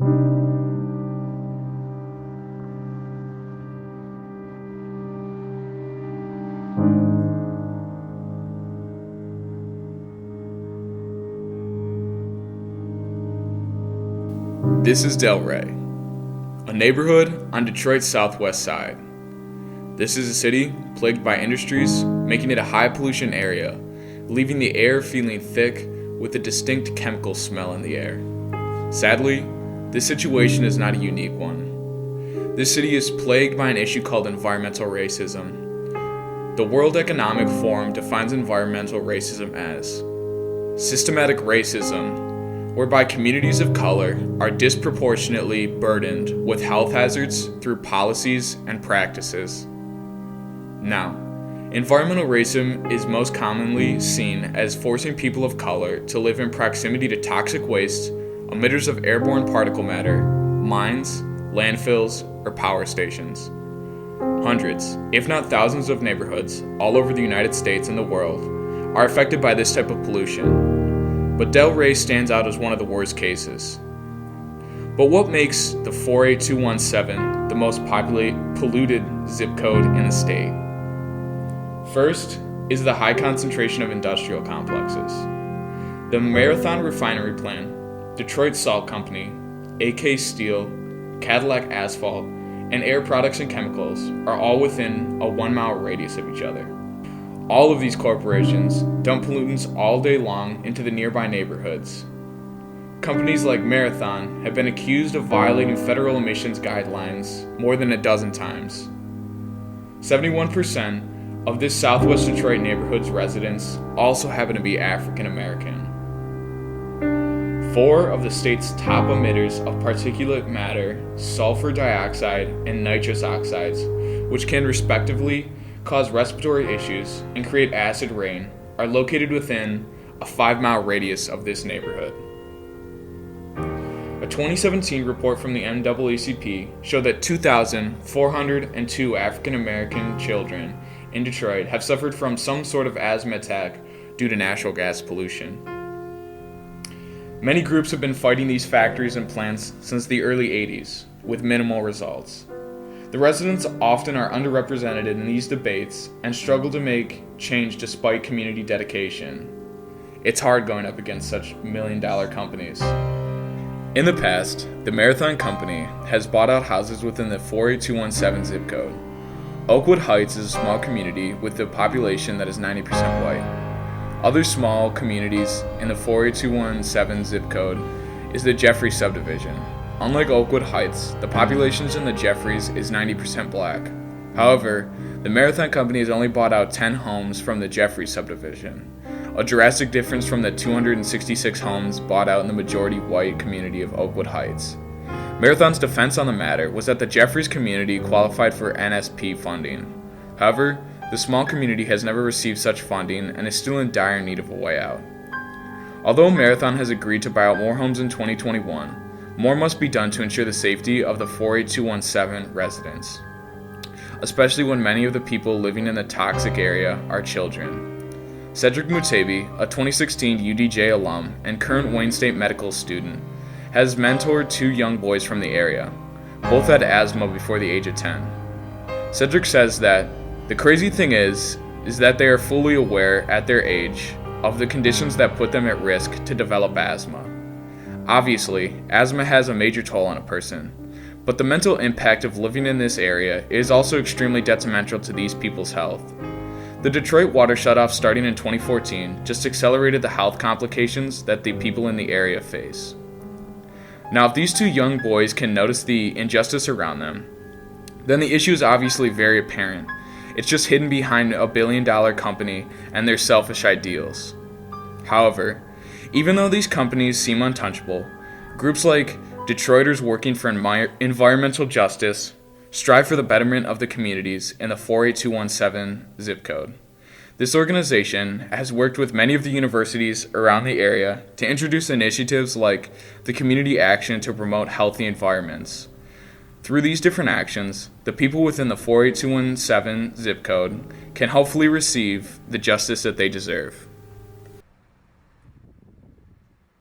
This is Delray, a neighborhood on Detroit's southwest side. This is a city plagued by industries, making it a high pollution area, leaving the air feeling thick with a distinct chemical smell in the air. Sadly, this situation is not a unique one. This city is plagued by an issue called environmental racism. The World Economic Forum defines environmental racism as systematic racism, whereby communities of color are disproportionately burdened with health hazards through policies and practices. Now, environmental racism is most commonly seen as forcing people of color to live in proximity to toxic waste, emitters of airborne particle matter, mines, landfills, or power stations. Hundreds, if not thousands of neighborhoods all over the United States and the world are affected by this type of pollution. But Delray stands out as one of the worst cases. But what makes the 48217 the most polluted zip code in the state? First is the high concentration of industrial complexes. The Marathon Refinery Plant, Detroit Salt Company, AK Steel, Cadillac Asphalt, and Air Products and Chemicals are all within a 1-mile radius of each other. All of these corporations dump pollutants all day long into the nearby neighborhoods. Companies like Marathon have been accused of violating federal emissions guidelines more than a dozen times. 71% of this Southwest Detroit neighborhood's residents also happen to be African American. 4 of the state's top emitters of particulate matter, sulfur dioxide, and nitrous oxides, which can respectively cause respiratory issues and create acid rain, are located within a 5-mile radius of this neighborhood. A 2017 report from the NAACP showed that 2,402 African American children in Detroit have suffered from some sort of asthma attack due to natural gas pollution. Many groups have been fighting these factories and plants since the early 80s, with minimal results. The residents often are underrepresented in these debates and struggle to make change despite community dedication. It's hard going up against such million-dollar companies. In the past, the Marathon Company has bought out houses within the 48217 zip code. Oakwood Heights is a small community with a population that is 90% white. Other small communities in the 48217 zip code is the Jeffries subdivision. Unlike Oakwood Heights, the population in the Jeffries is 90% black. However, the Marathon Company has only bought out 10 homes from the Jeffries subdivision, a drastic difference from the 266 homes bought out in the majority white community of Oakwood Heights. Marathon's defense on the matter was that the Jeffries community qualified for NSP funding. However, the small community has never received such funding and is still in dire need of a way out. Although Marathon has agreed to buy out more homes in 2021, more must be done to ensure the safety of the 48217 residents, especially when many of the people living in the toxic area are children. Cedric Mutebi, a 2016 UDJ alum and current Wayne State medical student, has mentored 2 young boys from the area. Both had asthma before the age of 10. Cedric says that the crazy thing is that they are fully aware at their age of the conditions that put them at risk to develop asthma. Obviously, asthma has a major toll on a person, but the mental impact of living in this area is also extremely detrimental to these people's health. The Detroit water shutoff starting in 2014 just accelerated the health complications that the people in the area face. Now, if these 2 young boys can notice the injustice around them, then the issue is obviously very apparent. It's just hidden behind a billion-dollar company and their selfish ideals. However, even though these companies seem untouchable, groups like Detroiters Working for Environmental Justice strive for the betterment of the communities in the 48217 zip code. This organization has worked with many of the universities around the area to introduce initiatives like the Community Action to promote healthy environments. Through these different actions, the people within the 48217 zip code can hopefully receive the justice that they deserve.